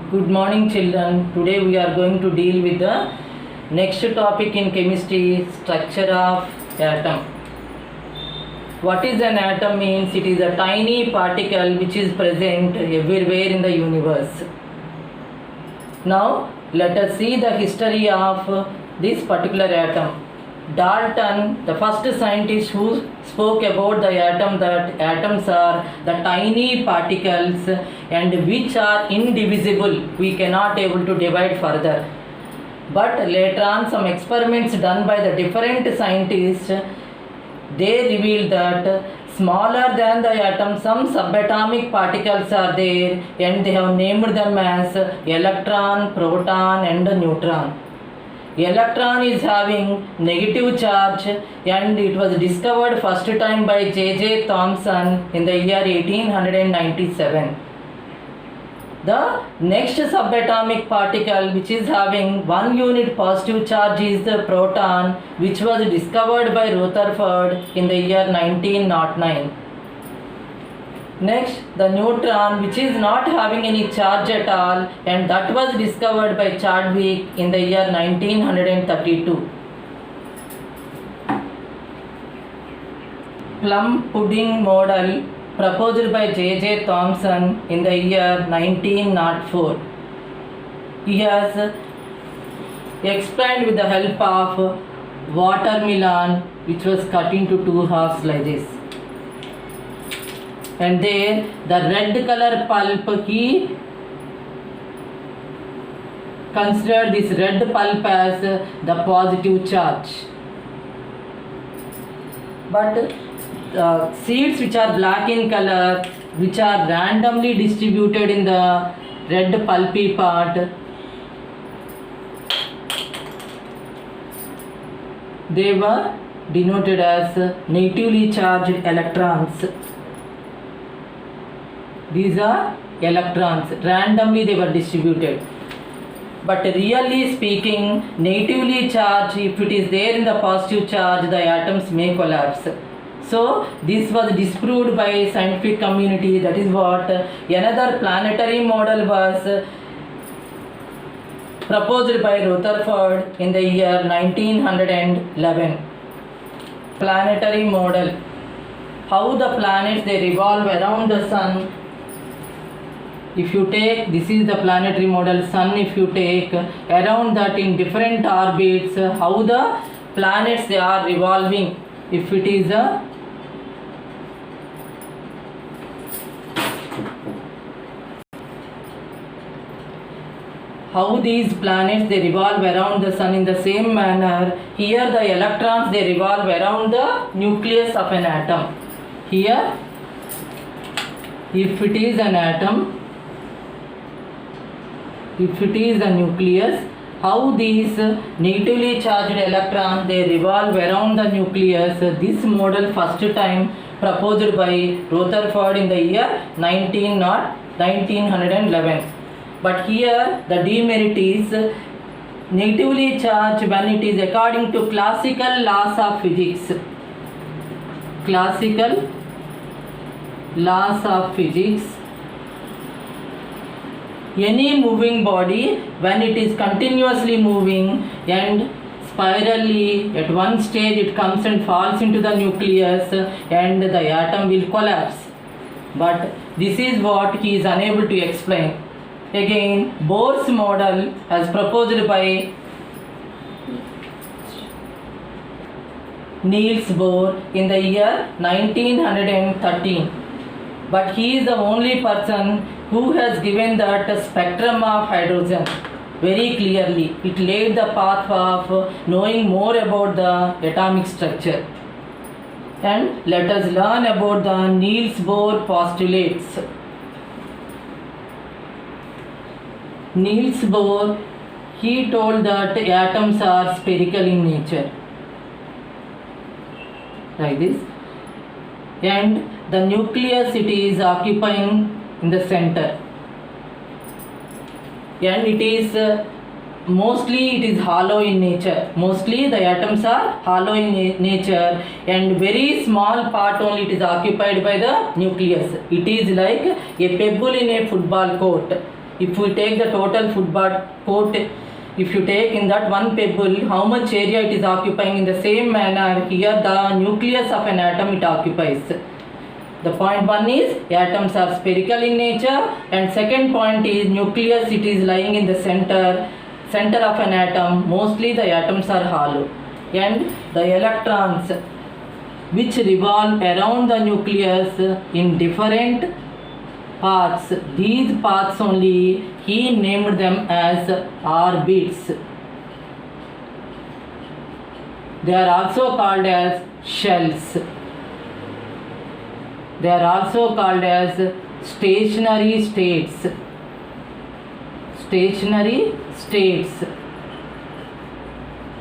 Good morning, children. Today we are going to deal with the next topic in chemistry, structure of atom. What is an atom means? It is a tiny particle which is present everywhere in the universe. Now let us see the history of this particular atom. Dalton, the first scientist who spoke about the atom, that atoms are the tiny particles and which are indivisible. We cannot able to divide further. But later on, some experiments done by the different scientists, they revealed that smaller than the atom, some subatomic particles are there, and they have named them as electron, proton, and neutron. Electron is having negative charge, and it was discovered first time by J.J. Thomson in the year 1897. The next subatomic particle which is having 1 unit positive charge is the proton, which was discovered by Rutherford in the year 1909. Next, the neutron, which is not having any charge at all, and that was discovered by Chadwick in the year 1932. Plum pudding model proposed by J.J. Thomson in the year 1904. He has explained with the help of watermelon, which was cut into two halves like this. And there the red color pulp, he considered this red pulp as the positive charge. But seeds which are black in color, which are randomly distributed in the red pulpy part, they were denoted as negatively charged electrons. These are electrons, randomly they were distributed. But really speaking, negatively charged, if it is there in the positive charge, the atoms may collapse. So this was disproved by scientific community. That is what another planetary model was proposed by Rutherford in the year 1911. Planetary model. How the planets they revolve around the sun. If you take, this is the planetary model, sun, if you take around that in different orbits, how the planets they are revolving. If it is a how these planets they revolve around the sun in the same manner. Here the electrons they revolve around the nucleus of an atom. Here, if it is an atom, if it is a nucleus, how these negatively charged electrons they revolve around the nucleus. This model first time proposed by Rutherford in the year 1911. But here the demerit is negatively charged when it is according to classical laws of physics. Classical laws of physics. Any moving body, when it is continuously moving and spirally, at one stage it comes and falls into the nucleus and the atom will collapse. But this is what he is unable to explain. Again, Bohr's model as proposed by Niels Bohr in the year 1913. But he is the only person who has given that spectrum of hydrogen very clearly. It laid the path of knowing more about the atomic structure. And let us learn about the Niels Bohr postulates. Niels Bohr, he told that atoms are spherical in nature, like this, and the nucleus it is occupying in the center, and it is mostly it is hollow in nature. Mostly the atoms are hollow in nature, and very small part only it is occupied by the nucleus. It is like a pebble in a football court. If we take the total football court, if you take in that one pebble, how much area it is occupying, in the same manner here the nucleus of an atom it occupies. The point one is atoms are spherical in nature, and second point is nucleus, it is lying in the center of an atom. Mostly the atoms are hollow, and the electrons which revolve around the nucleus in different paths. These paths only he named them as orbits. They are also called as shells. They are also called as stationary states. Stationary states.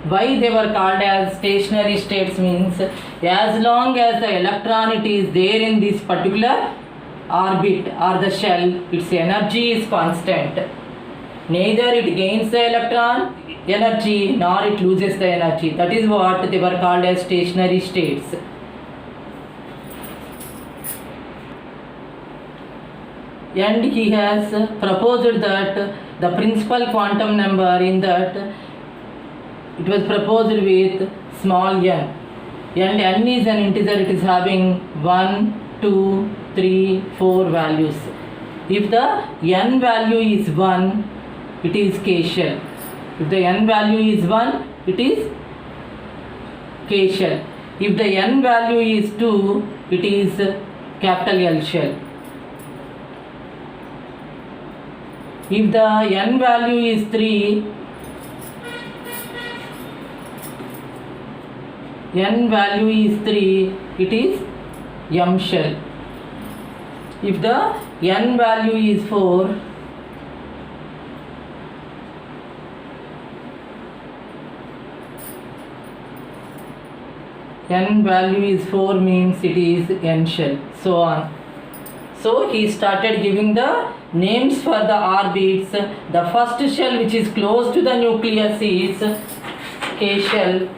Why they were called as stationary states means, as long as the electron it is there in this particular orbit or the shell, its energy is constant. Neither it gains the electron energy nor it loses the energy. That is what they were called as stationary states. And he has proposed that the principal quantum number in that, it was proposed with small n, and n is an integer, it is having 1, 2, 3, 4 values. If the n value is 1, it is K shell. If the n value is 1, it is K shell. If the n value is 2, it is capital L shell. If the n value is 3, it is M shell. If the n value is 4, means it is N shell, so on. So he started giving the names for the orbits. The first shell which is close to the nucleus is K shell,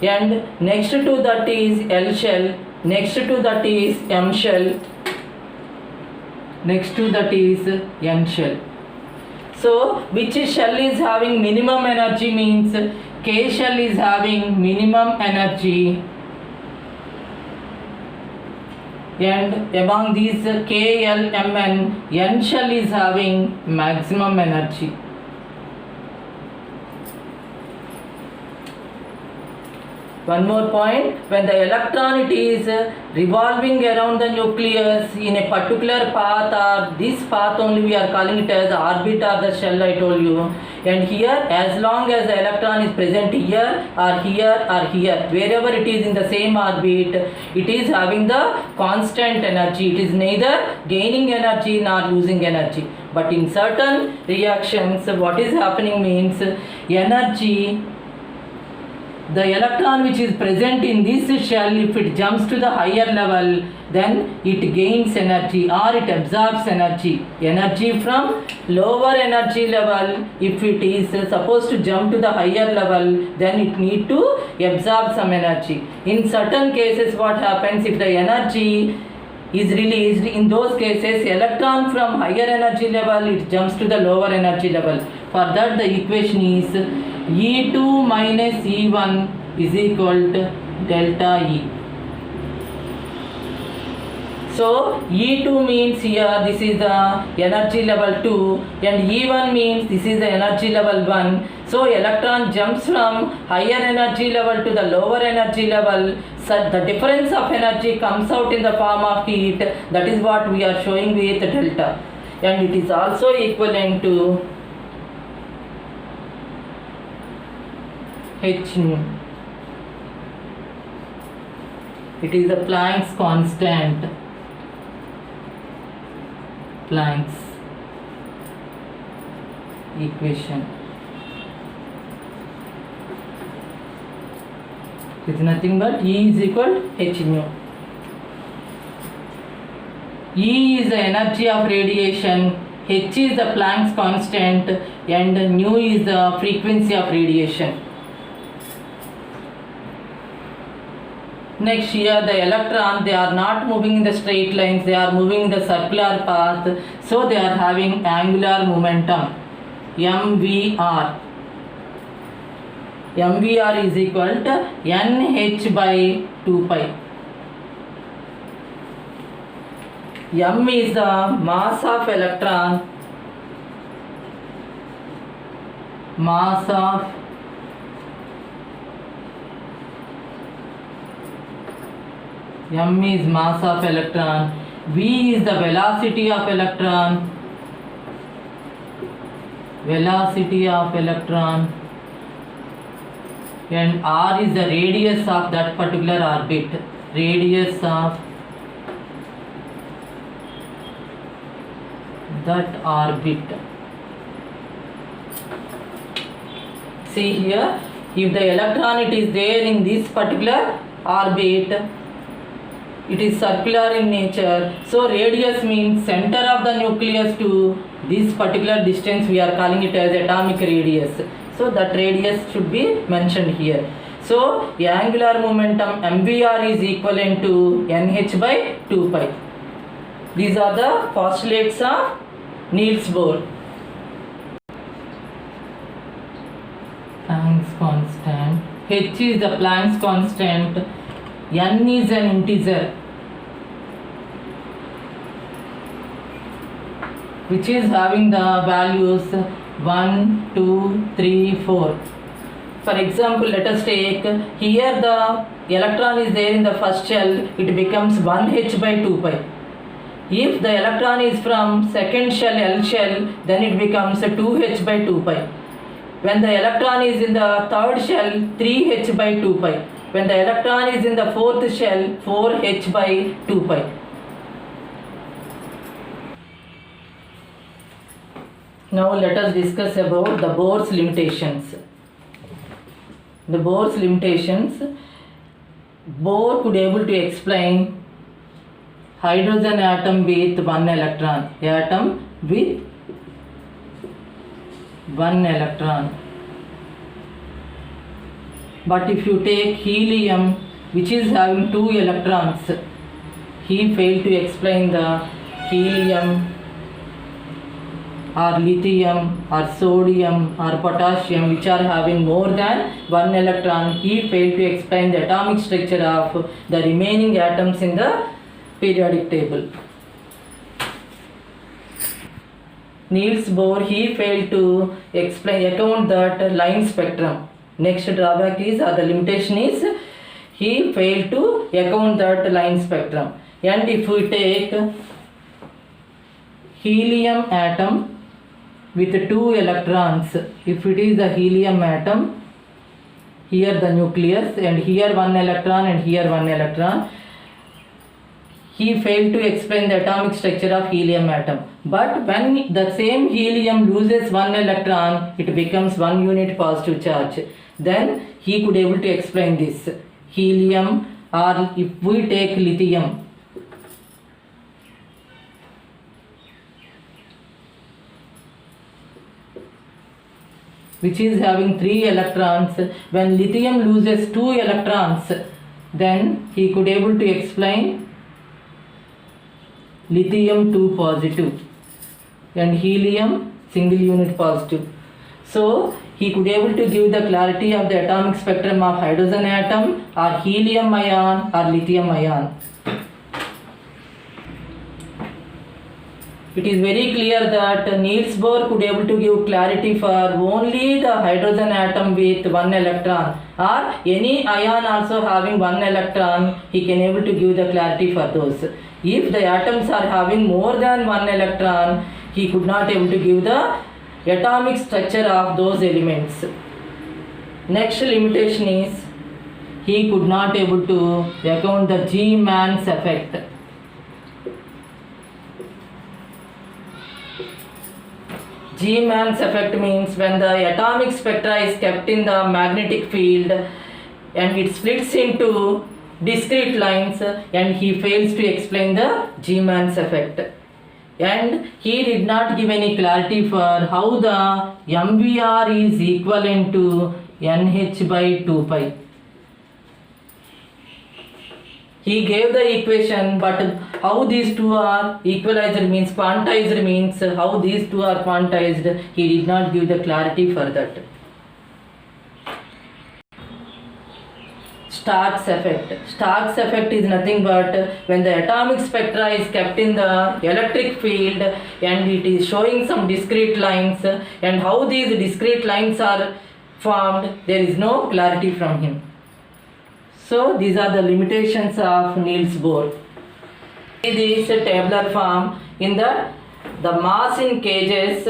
and next to that is L shell, next to that is M shell, next to that is N shell. So which shell is having minimum energy means K shell is having minimum energy, and among these K, L, M, N shell is having maximum energy. One more point, when the electron it is revolving around the nucleus in a particular path, or this path only we are calling it as orbit or the shell, I told you. And here, as long as the electron is present here or here or here, wherever it is in the same orbit, it is having the constant energy. It is neither gaining energy nor losing energy. But in certain reactions, what is happening means energy, the electron which is present in this shell, if it jumps to the higher level, then it gains energy or it absorbs energy. Energy from lower energy level, if it is supposed to jump to the higher level, then it need to absorb some energy. In certain cases what happens, if the energy is released, in those cases electron from higher energy level, it jumps to the lower energy level. For that the equation is E2 minus E1 is equal to delta E. So E2 means here this is the energy level 2, and E1 means this is the energy level 1. So electron jumps from higher energy level to the lower energy level. So the difference of energy comes out in the form of heat. That is what we are showing with delta, and it is also equivalent to H nu. It is a Planck's constant. Planck's equation. It is nothing but E is equal to H nu. E is the energy of radiation, H is the Planck's constant, and nu is the frequency of radiation. Next here the electron, they are not moving in the straight lines, they are moving in the circular path, so they are having angular momentum MVR. MVR is equal to NH by 2 pi. M is the mass of electron, mass of M is mass of electron, V is the velocity of electron, velocity of electron, and R is the radius of that particular orbit, radius of that orbit. See here, if the electron it is there in this particular orbit, it is circular in nature, so radius means center of the nucleus to this particular distance, we are calling it as atomic radius, so that radius should be mentioned here. So the angular momentum MVR is equivalent to NH by 2 pi. These are the postulates of Niels Bohr. Planck's constant, H is the Planck's constant, N is an integer which is having the values 1, 2, 3, 4. For example, let us take here the electron is there in the first shell, it becomes 1h by 2 pi. If the electron is from second shell, L shell, then it becomes 2h by 2 pi. When the electron is in the third shell, 3h by 2 pi. When the electron is in the fourth shell, 4h by 2 pi. Now let us discuss about the Bohr's limitations. The Bohr's limitations, Bohr could able to explain hydrogen atom with one electron, atom with one electron. But if you take helium which is having two electrons, he failed to explain the helium or lithium or sodium or potassium which are having more than one electron. He failed to explain the atomic structure of the remaining atoms in the periodic table. Niels Bohr, he failed to account that line spectrum. Next drawback is, or the limitation is, he failed to account that line spectrum. And if we take helium atom with two electrons, if it is a helium atom, here the nucleus and here one electron and here one electron, he failed to explain the atomic structure of helium atom. But when the same helium loses one electron, it becomes one unit positive charge. Then he could able to explain this helium, or if we take lithium, which is having 3 electrons, when lithium loses 2 electrons, then he could able to explain lithium 2 positive and helium single unit positive. So he could able to give the clarity of the atomic spectrum of hydrogen atom or helium ion or lithium ion. It is very clear that Niels Bohr could able to give clarity for only the hydrogen atom with one electron, or any ion also having one electron, he can able to give the clarity for those. If the atoms are having more than one electron, he could not able to give the atomic structure of those elements. Next limitation is, he could not able to account the G-Mann's effect. G-Mann's effect means when the atomic spectra is kept in the magnetic field and it splits into discrete lines, and he fails to explain the G-Mann's effect. And he did not give any clarity for how the MVR is equivalent to NH by 2 pi. He gave the equation, but how these two are equalized means quantized means how these two are quantized, he did not give the clarity for that. Stark's effect. Stark's effect is nothing but when the atomic spectra is kept in the electric field and it is showing some discrete lines, and how these discrete lines are formed, there is no clarity from him. So these are the limitations of Niels Bohr. This tabular form in the mass in kgs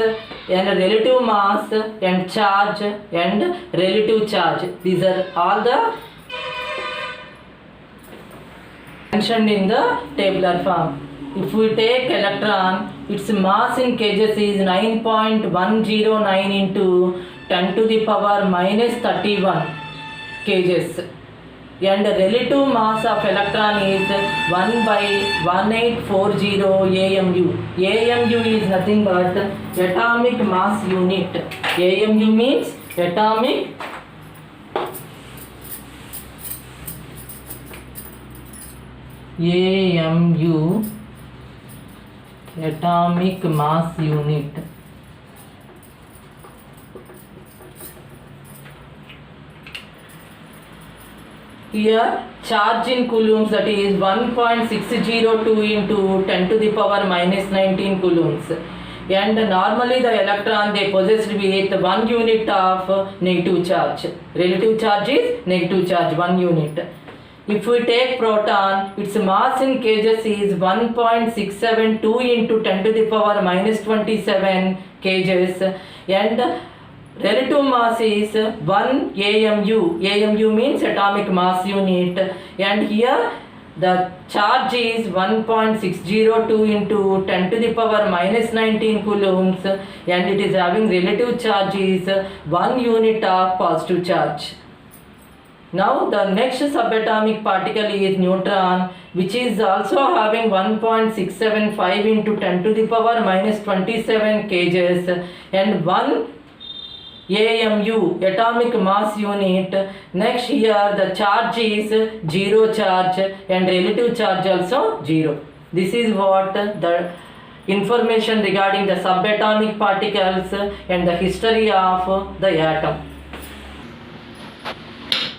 and relative mass and charge and relative charge. These are all the mentioned in the tabular form. If we take electron, its mass in kgs is 9.109 into 10 to the power minus 31 kgs, and relative mass of electron is 1 by 1840 AMU. AMU is nothing but atomic mass unit. AMU means atomic atomic mass unit. Here charge in coulombs, that is 1.602 into 10 to the power minus 19 coulombs, and normally the electron they possessed with 1 unit of negative charge. Relative charge is negative charge, 1 unit. If we take proton, its mass in kgs is 1.672 into 10 to the power minus 27 kgs, and relative mass is 1 AMU. AMU means atomic mass unit, and here the charge is 1.602 into 10 to the power minus 19 coulombs, and it is having relative charge is 1 unit of positive charge. Now the next subatomic particle is neutron, which is also having 1.675 into 10 to the power minus 27 kgs and 1 AMU, atomic mass unit. Next here the charge is 0 charge and relative charge also 0. This is what the information regarding the subatomic particles and the history of the atom.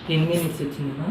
10 minutes వచ్చిందా?